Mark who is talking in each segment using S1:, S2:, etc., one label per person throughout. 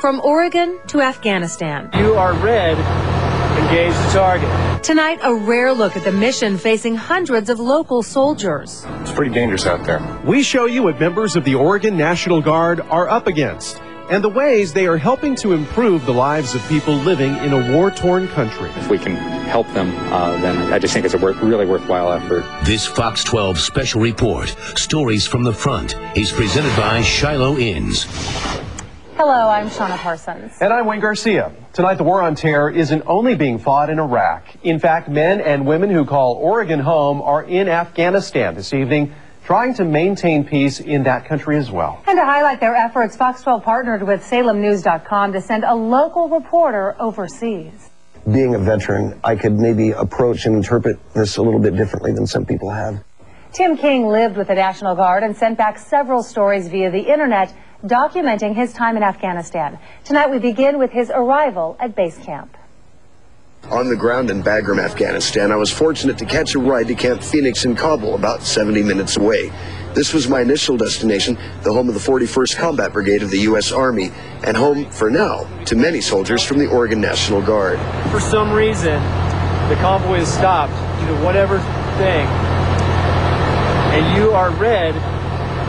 S1: From Oregon to Afghanistan.
S2: You are red. Engage the target.
S1: Tonight, a rare look at the mission facing hundreds of local soldiers.
S3: It's pretty dangerous out there.
S4: We show you what members of the Oregon National Guard are up against and the ways they are helping to improve the lives of people living in a war-torn country.
S3: If we can help them, then I just think it's a really worthwhile effort.
S5: This Fox 12 special report, Stories from the Front, is presented by Shiloh Inns.
S6: Hello, I'm Shauna Parsons.
S4: And I'm Wayne Garcia. Tonight, the war on terror isn't only being fought in Iraq. In fact, men and women who call Oregon home are in Afghanistan this evening, trying to maintain peace in that country as well.
S6: And to highlight their efforts, Fox 12 partnered with SalemNews.com to send a local reporter overseas.
S7: Being a veteran, I could maybe approach and interpret this a little bit differently than some people have.
S6: Tim King lived with the National Guard and sent back several stories via the internet documenting his time in Afghanistan. Tonight we begin with his arrival at base camp.
S7: On the ground in Bagram, Afghanistan, I was fortunate to catch a ride to Camp Phoenix in Kabul, about 70 minutes away. This was my initial destination, the home of the 41st Combat Brigade of the U.S. Army, and home, for now, to many soldiers from the Oregon National Guard.
S2: For some reason, the convoy is stopped due to whatever thing, and you are red.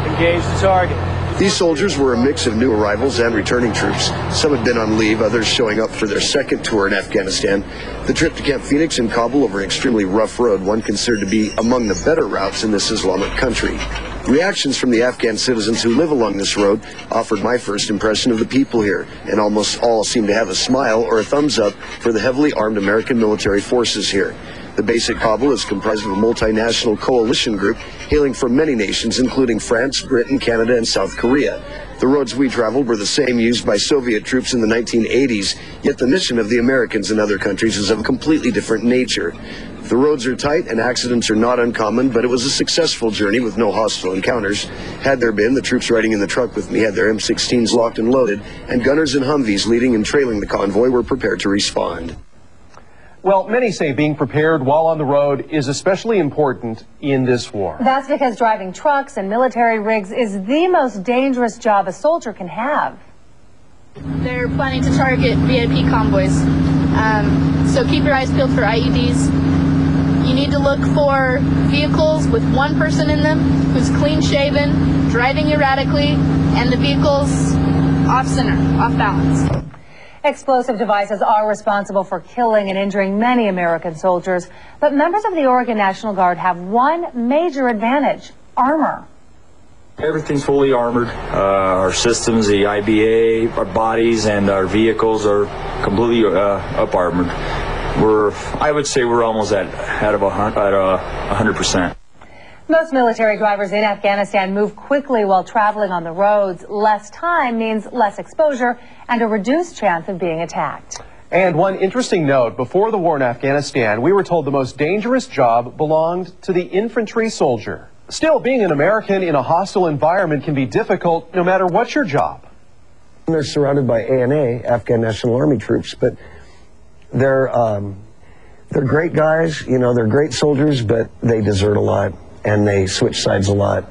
S2: Engage the target.
S7: These soldiers were a mix of new arrivals and returning troops. Some had been on leave, others showing up for their second tour in Afghanistan. The trip to Camp Phoenix in Kabul over an extremely rough road, one considered to be among the better routes in this Islamic country. Reactions from the Afghan citizens who live along this road offered my first impression of the people here, and almost all seemed to have a smile or a thumbs up for the heavily armed American military forces here. The base at Kabul is comprised of a multinational coalition group hailing from many nations, including France, Britain, Canada, and South Korea. The roads we traveled were the same used by Soviet troops in the 1980s, yet the mission of the Americans in other countries is of a completely different nature. The roads are tight and accidents are not uncommon, but it was a successful journey with no hostile encounters. Had there been, the troops riding in the truck with me had their M16s locked and loaded, and gunners and Humvees leading and trailing the convoy were prepared to respond.
S4: Well, many say being prepared while on the road is especially important in this war.
S6: That's because driving trucks and military rigs is the most dangerous job a soldier can have.
S8: They're planning to target VIP convoys, so keep your eyes peeled for IEDs. You need to look for vehicles with one person in them who's clean-shaven, driving erratically, and the vehicle's off-center, off-balance.
S6: Explosive devices are responsible for killing and injuring many American soldiers, but members of the Oregon National Guard have one major advantage: armor.
S9: Everything's fully armored. Our systems, the IBA, our bodies, and our vehicles are completely up armored. I would say we're almost at 100%.
S6: Most military drivers in Afghanistan move quickly while traveling on the roads. Less time means less exposure and a reduced chance of being attacked.
S4: And one interesting note, before the war in Afghanistan, we were told the most dangerous job belonged to the infantry soldier. Still, being an American in a hostile environment can be difficult no matter what your job.
S7: They're surrounded by ANA, Afghan National Army troops, but they're great guys, you know, they're great soldiers, but they desert a lot. And they switch sides a lot,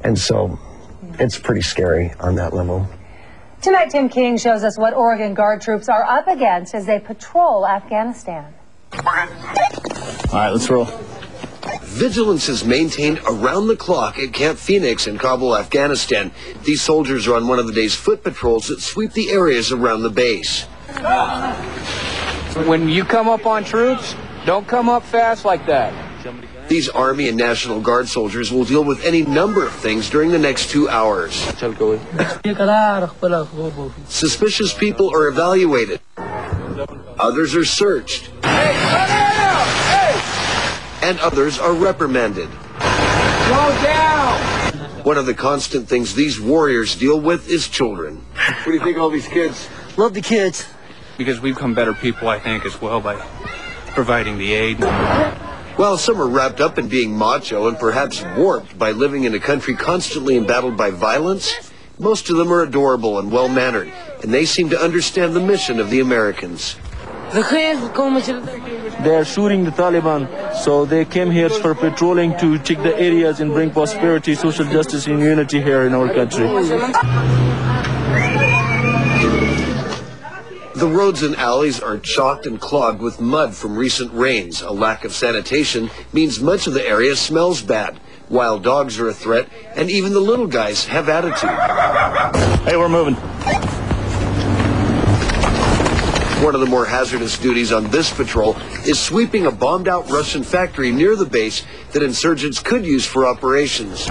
S7: and so it's pretty scary on that level.
S6: Tonight, Tim King shows us what Oregon Guard troops are up against as they patrol Afghanistan.
S9: All right, let's roll.
S7: Vigilance is maintained around the clock at Camp Phoenix in Kabul, Afghanistan. These soldiers are on one of the day's foot patrols that sweep the areas around the base.
S2: When you come up on troops, don't come up fast like that.
S7: These Army and National Guard soldiers will deal with any number of things during the next 2 hours. Suspicious people are evaluated. Others are searched. And others are reprimanded.
S2: Slow down!
S7: One of the constant things these warriors deal with is children. What do you think of all these kids?
S10: Love the kids.
S11: Because we become better people, I think, as well, by providing the aid.
S7: While some are wrapped up in being macho and perhaps warped by living in a country constantly embattled by violence, most of them are adorable and well-mannered, and they seem to understand the mission of the Americans.
S10: They are shooting the Taliban, so they came here for patrolling to check the areas and bring prosperity, social justice, and unity here in our country.
S7: The roads and alleys are chalked and clogged with mud from recent rains. A lack of sanitation means much of the area smells bad. Wild dogs are a threat, and even the little guys have attitude.
S9: Hey, we're moving.
S7: One of the more hazardous duties on this patrol is sweeping a bombed-out Russian factory near the base that insurgents could use for operations.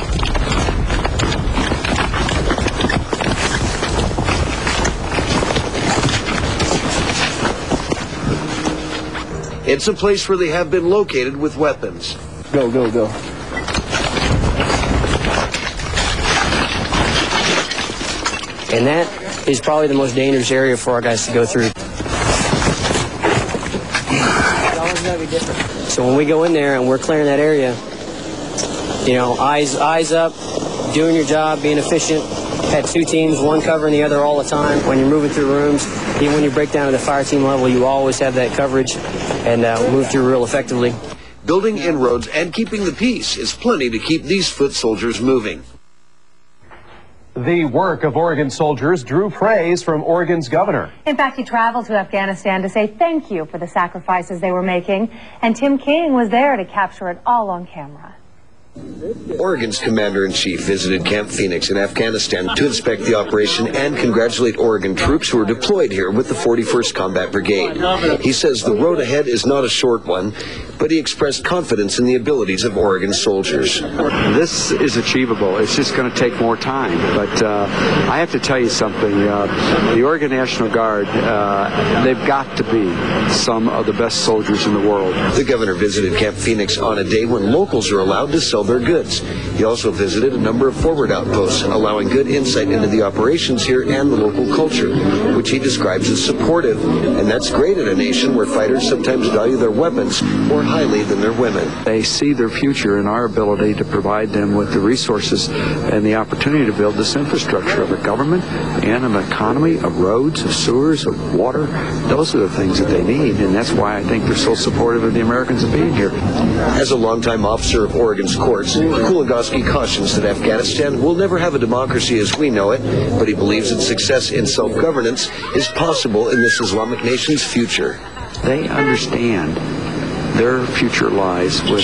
S7: It's a place where they have been located with weapons.
S9: Go, go, go.
S12: And that is probably the most dangerous area for our guys to go through. So when we go in there and we're clearing that area, you know, eyes up, doing your job, being efficient. Had two teams, one covering the other all the time. When you're moving through rooms, even when you break down to the fire team level, you always have that coverage and move through real effectively.
S7: Building inroads and keeping the peace is plenty to keep these foot soldiers moving.
S4: The work of Oregon soldiers drew praise from Oregon's governor.
S6: In fact, he traveled to Afghanistan to say thank you for the sacrifices they were making, and Tim King was there to capture it all on camera.
S7: Oregon's commander-in-chief visited Camp Phoenix in Afghanistan to inspect the operation and congratulate Oregon troops who are deployed here with the 41st Combat Brigade. He says the road ahead is not a short one, but he expressed confidence in the abilities of Oregon soldiers.
S13: This is achievable. It's just going to take more time. But I have to tell you something. The Oregon National Guard, they've got to be some of the best soldiers in the world.
S7: The governor visited Camp Phoenix on a day when locals are allowed to sell their goods. He also visited a number of forward outposts, allowing good insight into the operations here and the local culture, which he describes as supportive. And that's great in a nation where fighters sometimes value their weapons more highly than their women.
S13: They see their future in our ability to provide them with the resources and the opportunity to build this infrastructure of a government and an economy, of roads, of sewers, of water. Those are the things that they need, and that's why I think they're so supportive of the Americans of being here.
S7: As a longtime officer of Oregon's courts, Kuligoski cautions that Afghanistan will never have a democracy as we know it, but he believes that success in self-governance is possible in this Islamic nation's future.
S13: They understand their future lies with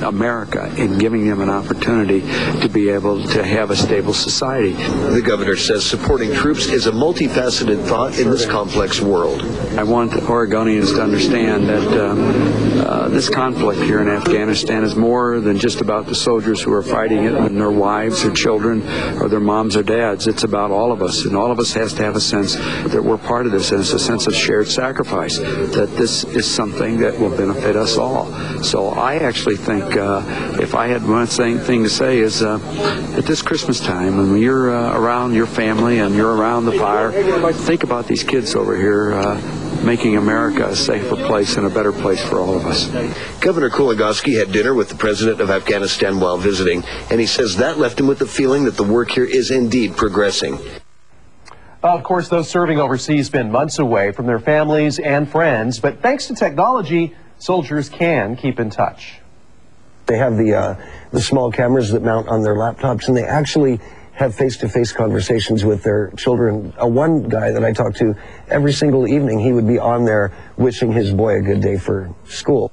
S13: America in giving them an opportunity to be able to have a stable society.
S7: The governor says supporting troops is a multifaceted thought in this complex world.
S13: I want Oregonians to understand that this conflict here in Afghanistan is more than just about the soldiers who are fighting it and their wives or children or their moms or dads. It's about all of us, and all of us has to have a sense that we're part of this, and it's a sense of shared sacrifice, that this is something that will benefit us all. So I actually think if I had one thing to say is at this Christmas time, when you're around your family and you're around the fire, think about these kids over here making America a safer place and a better place for all of us.
S7: Governor Kuligoski had dinner with the president of Afghanistan while visiting, and he says that left him with the feeling that the work here is indeed progressing.
S4: Of course, those serving overseas spend months away from their families and friends, but thanks to technology, soldiers can keep in touch.
S14: They have the small cameras that mount on their laptops, and they actually have face-to-face conversations with their children. One guy that I talked to, every single evening he would be on there wishing his boy a good day for school.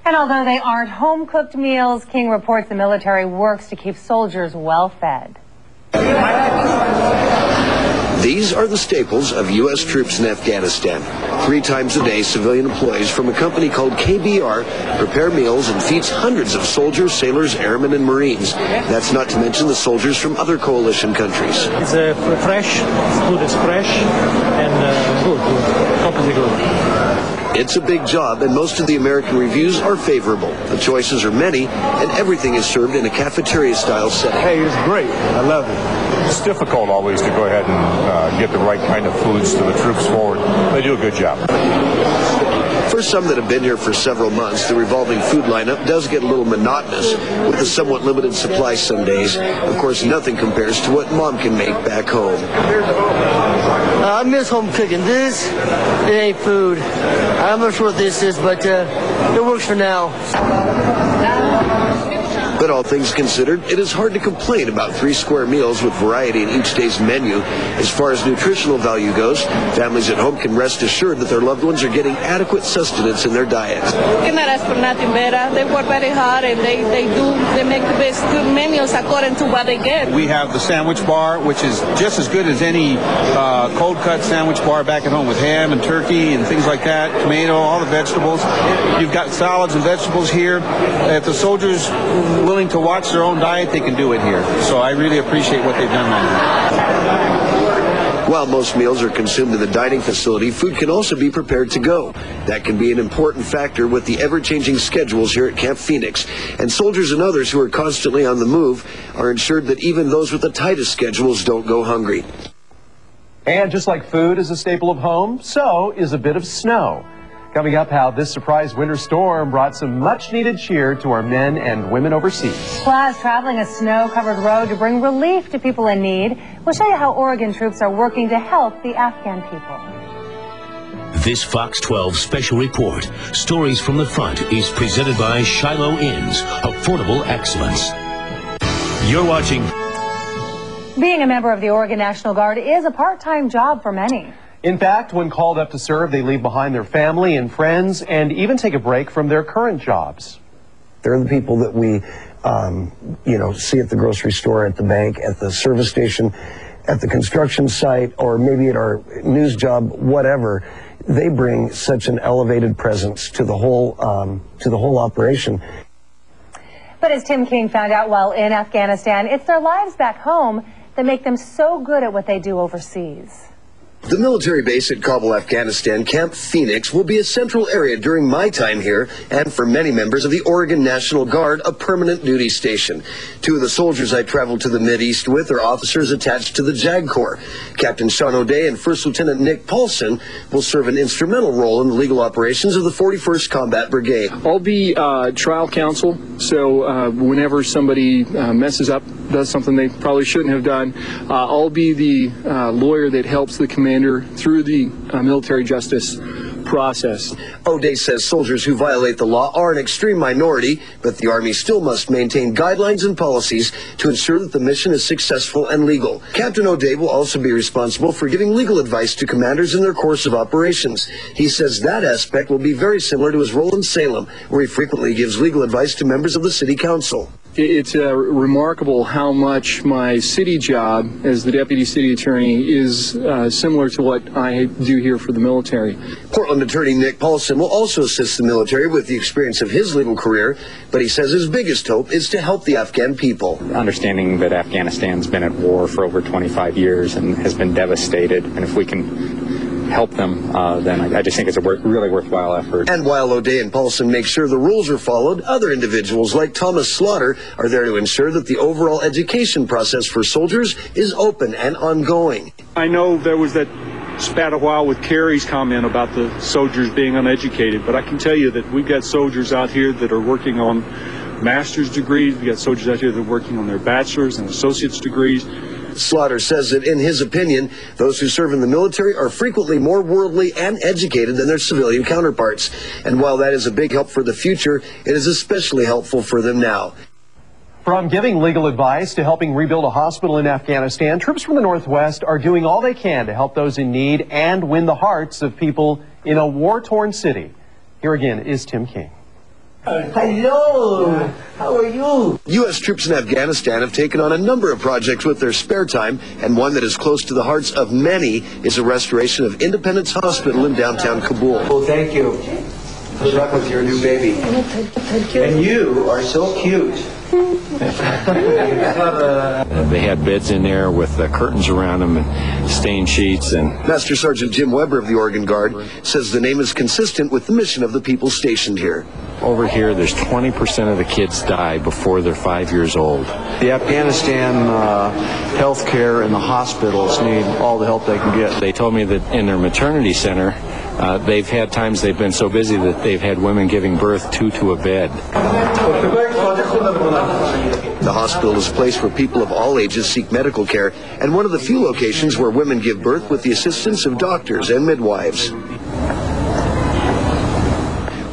S6: And although they aren't home-cooked meals, King reports the military works to keep soldiers well-fed.
S7: These are the staples of U.S. troops in Afghanistan. 3 times a day, civilian employees from a company called KBR prepare meals and feeds hundreds of soldiers, sailors, airmen, and Marines. That's not to mention the soldiers from other coalition countries.
S2: It's fresh, food is fresh, and good, completely good.
S7: It's a big job, and most of the American reviews are favorable. The choices are many, and everything is served in a cafeteria-style setting.
S15: Hey, it's great. I love it. It's difficult always to go ahead and get the right kind of foods to the troops forward. They do a good job.
S7: For some that have been here for several months, the revolving food lineup does get a little monotonous with a somewhat limited supply some days. Of course, nothing compares to what Mom can make back home.
S16: I miss home cooking. This, it ain't food. I'm not sure what this is, but it works for now.
S7: But But all things considered, it is hard to complain about 3 square meals with variety in each day's menu. As far as nutritional value goes, families at home can rest assured that their loved ones are getting adequate sustenance in their diet.
S17: You cannot ask for nothing better. They work very hard and they make the best good menus according to what they get.
S11: We have the sandwich bar, which is just as good as any cold cut sandwich bar back at home, with ham and turkey and things like that, tomato, all the vegetables. You've got salads and vegetables here. If the soldiers willing to watch their own diet, they can do it here. So I really appreciate what they've done on that.
S7: While most meals are consumed in the dining facility, food can also be prepared to go. That can be an important factor with the ever-changing schedules here at Camp Phoenix. And soldiers and others who are constantly on the move are ensured that even those with the tightest schedules don't go hungry.
S4: And just like food is a staple of home, so is a bit of snow. Coming up, how this surprise winter storm brought some much-needed cheer to our men and women overseas.
S6: Plus, traveling a snow-covered road to bring relief to people in need. We'll show you how Oregon troops are working to help the Afghan people.
S5: This Fox 12 special report, Stories from the Front, is presented by Shiloh Inns, affordable excellence. You're watching.
S6: Being a member of the Oregon National Guard is a part-time job for many.
S4: In fact, when called up to serve, they leave behind their family and friends and even take a break from their current jobs.
S14: They're the people that we, see at the grocery store, at the bank, at the service station, at the construction site, or maybe at our news job, whatever. They bring such an elevated presence to the whole operation.
S6: But as Tim King found out while in Afghanistan, it's their lives back home that make them so good at what they do overseas.
S7: The military base at Kabul, Afghanistan, Camp Phoenix, will be a central area during my time here, and for many members of the Oregon National Guard, a permanent duty station. 2 of the soldiers I traveled to the Mideast with are officers attached to the JAG Corps. Captain Sean O'Day and First Lieutenant Nick Paulson will serve an instrumental role in the legal operations of the 41st Combat Brigade.
S18: I'll be trial counsel, so whenever somebody messes up, does something they probably shouldn't have done, I'll be the lawyer that helps the commander through the military justice process.
S7: O'Day says soldiers who violate the law are an extreme minority, but the Army still must maintain guidelines and policies to ensure that the mission is successful and legal. Captain O'Day will also be responsible for giving legal advice to commanders in their course of operations. He says that aspect will be very similar to his role in Salem, where he frequently gives legal advice to members of the City Council.
S18: It's remarkable how much my city job as the Deputy City Attorney is similar to what I do here for the military.
S7: Portland Attorney Nick Paulson will also assist the military with the experience of his legal career, but he says his biggest hope is to help the Afghan people.
S3: Understanding that Afghanistan's been at war for over 25 years and has been devastated, and if we can help them, then I just think it's a really worthwhile effort.
S7: And while O'Day and Paulson make sure the rules are followed, other individuals like Thomas Slaughter are there to ensure that the overall education process for soldiers is open and ongoing.
S19: I know there was that spat a while with Kerry's comment about the soldiers being uneducated, but I can tell you that we've got soldiers out here that are working on master's degrees. We've got soldiers out here that are working on their bachelor's and associate's degrees.
S7: Slaughter says that, in his opinion, those who serve in the military are frequently more worldly and educated than their civilian counterparts. And while that is a big help for the future, it is especially helpful for them now.
S4: From giving legal advice to helping rebuild a hospital in Afghanistan, troops from the Northwest are doing all they can to help those in need and win the hearts of people in a war-torn city. Here again is Tim King.
S16: Hello, how are you?
S7: U.S. troops in Afghanistan have taken on a number of projects with their spare time, and one that is close to the hearts of many is the restoration of Independence Hospital in downtown Kabul.
S16: Well, thank you. Good luck with your new baby. Thank you. And you are so cute.
S9: They had beds in there with curtains around them and stained sheets. And
S7: Master Sergeant Jim Weber of the Oregon Guard says the name is consistent with the mission of the people stationed here.
S9: Over here, there's 20% of the kids die before they're 5 years old.
S13: The Afghanistan health care and the hospitals need all the help they can get.
S9: They told me that in their maternity center, they've had times they've been so busy that they've had women giving birth to a bed.
S7: The hospital is a place where people of all ages seek medical care, and one of the few locations where women give birth with the assistance of doctors and midwives.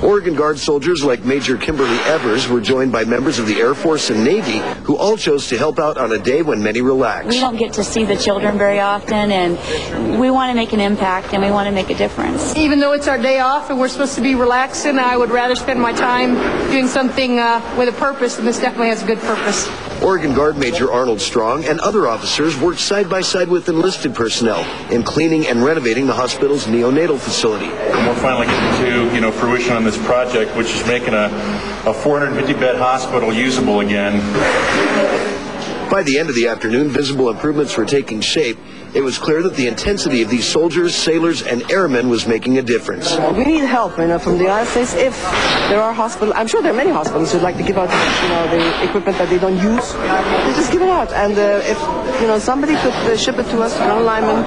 S7: Oregon Guard soldiers like Major Kimberly Evers were joined by members of the Air Force and Navy who all chose to help out on a day when many relax.
S20: We don't get to see the children very often, and we want to make an impact and we want to make a difference.
S21: Even though it's our day off and we're supposed to be relaxing, I would rather spend my time doing something with a purpose, and this definitely has a good purpose.
S7: Oregon Guard Major Arnold Strong and other officers worked side by side with enlisted personnel in cleaning and renovating the hospital's neonatal facility.
S22: We're finally getting to, fruition on this project, which is making a 450-bed hospital usable again.
S7: By the end of the afternoon, visible improvements were taking shape. It was clear that the intensity of these soldiers, sailors, and airmen was making a difference.
S23: We need help, from the United States. If there are hospitals, I'm sure there are many hospitals who'd like to give out, the equipment that they don't use. They just give it out, and if somebody could ship it to us, ground linemen,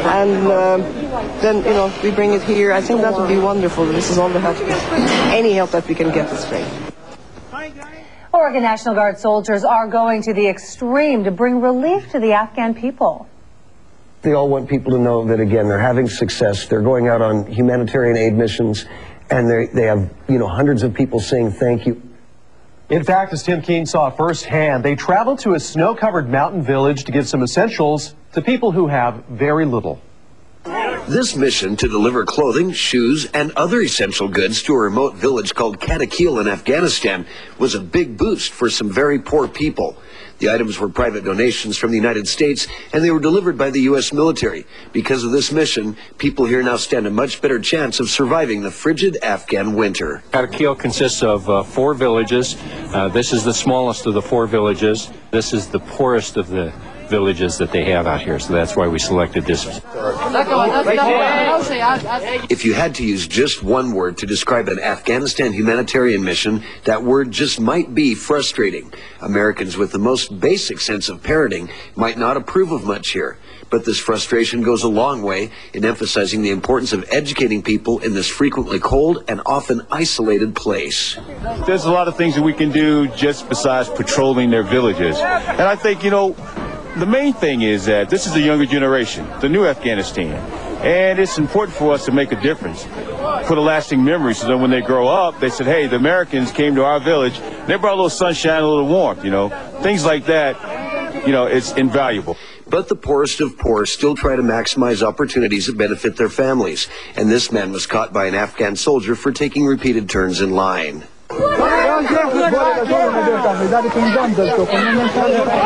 S23: and then we bring it here. I think that would be wonderful. This is all the help, any help that we can get is great.
S6: Oregon National Guard soldiers are going to the extreme to bring relief to the Afghan people.
S14: They all want people to know that, again, they're having success. They're going out on humanitarian aid missions, and they have, hundreds of people saying thank you.
S4: In fact, as Tim Keene saw firsthand, they traveled to a snow-covered mountain village to give some essentials to people who have very little.
S7: This mission to deliver clothing, shoes, and other essential goods to a remote village called Katakil in Afghanistan was a big boost for some very poor people. The items were private donations from the United States, and they were delivered by the U.S. military. Because of this mission, people here now stand a much better chance of surviving the frigid Afghan winter.
S24: Katakil consists of 4 villages. This is the smallest of the 4 villages. This is the poorest of the villages that they have out here, so that's why we selected this.
S7: If you had to use just one word to describe an Afghanistan humanitarian mission, that word just might be frustrating. Americans with the most basic sense of parenting might not approve of much here, but this frustration goes a long way in emphasizing the importance of educating people in this frequently cold and often isolated place.
S19: There's a lot of things that we can do just besides patrolling their villages, and I think, the main thing is that this is the younger generation, the new Afghanistan, and it's important for us to make a difference, put a lasting memory, so that when they grow up, they said, hey, the Americans came to our village, they brought a little sunshine, a little warmth, things like that, it's invaluable.
S7: But the poorest of poor still try to maximize opportunities that benefit their families, and this man was caught by an Afghan soldier for taking repeated turns in line.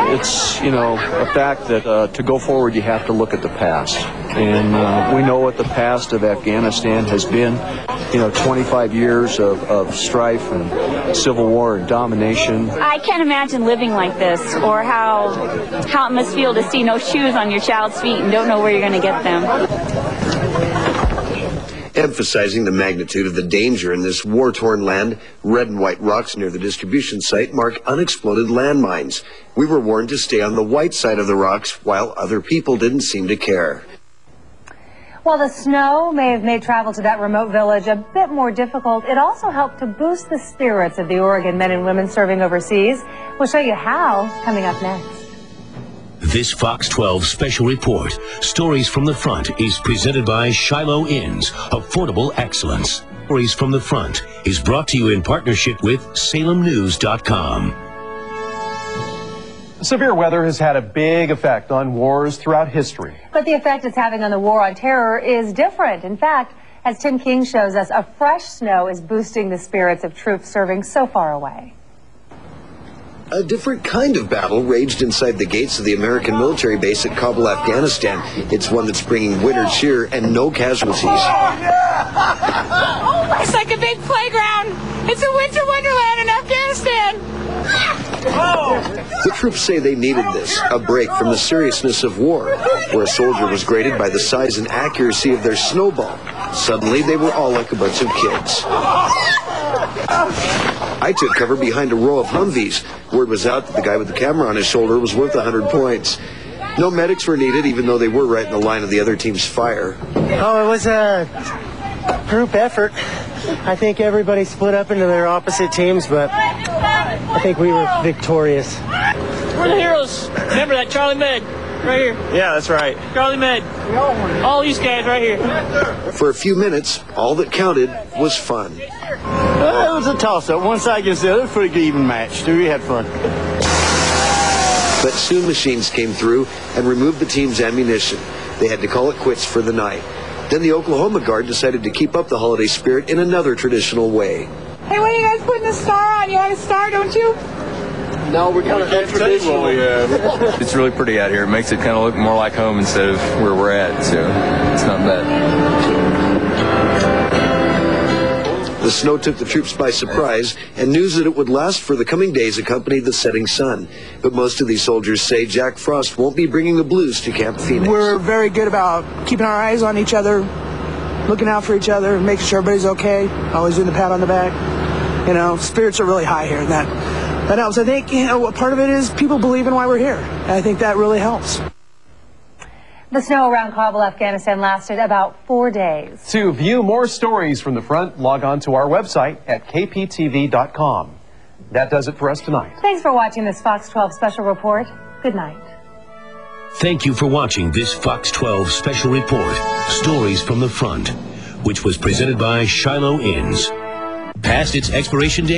S13: It's, a fact that to go forward you have to look at the past. And we know what the past of Afghanistan has been. 25 years of strife and civil war and domination.
S20: I can't imagine living like this, or how it must feel to see no shoes on your child's feet and don't know where you're going to get them.
S7: Emphasizing the magnitude of the danger in this war-torn land, red and white rocks near the distribution site mark unexploded landmines. We were warned to stay on the white side of the rocks, while other people didn't seem to care.
S6: While the snow may have made travel to that remote village a bit more difficult, it also helped to boost the spirits of the Oregon men and women serving overseas. We'll show you how coming up next.
S5: This Fox 12 special report, Stories from the Front, is presented by Shiloh Inns, Affordable Excellence. Stories from the Front is brought to you in partnership with SalemNews.com.
S4: Severe weather has had a big effect on wars throughout history.
S6: But the effect it's having on the war on terror is different. In fact, as Tim King shows us, a fresh snow is boosting the spirits of troops serving so far away.
S7: A different kind of battle raged inside the gates of the American military base at Kabul, Afghanistan. It's one that's bringing winter cheer and no casualties.
S20: It's like a big playground. It's a winter wonderland in Afghanistan.
S7: The troops say they needed this, a break from the seriousness of war, where a soldier was graded by the size and accuracy of their snowball. Suddenly, they were all like a bunch of kids. I took cover behind a row of Humvees. Word was out that the guy with the camera on his shoulder was worth 100 points. No medics were needed, even though they were right in the line of the other team's fire.
S25: Oh, it was a group effort. I think everybody split up into their opposite teams, but I think we were victorious.
S26: We're the heroes. Remember that Charlie Med right here?
S2: Yeah, that's right.
S26: Charlie Med. All these guys right here.
S7: For a few minutes, all that counted was fun.
S25: It was a toss-up. One side against the other. It was a pretty good even match. We had fun.
S7: But soon machines came through and removed the team's ammunition. They had to call it quits for the night. Then the Oklahoma Guard decided to keep up the holiday spirit in another traditional way.
S1: Hey, when are you guys putting a star on? You have a star, don't you?
S8: No, we're kind of traditional. It's really pretty out here. It makes it kind of look more like home instead of where we're at, so it's not bad.
S7: The snow took the troops by surprise, and news that it would last for the coming days accompanied the setting sun. But most of these soldiers say Jack Frost won't be bringing the blues to Camp Phoenix.
S10: We're very good about keeping our eyes on each other, looking out for each other, making sure everybody's okay, always doing the pat on the back. You know, spirits are really high here, and that helps. I think, you know, part of it is people believe in why we're here. And I think that really helps.
S6: The snow around Kabul, Afghanistan lasted about 4 days.
S4: To view more stories from the front, log on to our website at kptv.com. That does it for us tonight.
S6: Thanks for watching this Fox 12 special report. Good night.
S5: Thank you for watching this Fox 12 special report, Stories from the Front, which was presented by Shiloh Inns. Past its expiration date?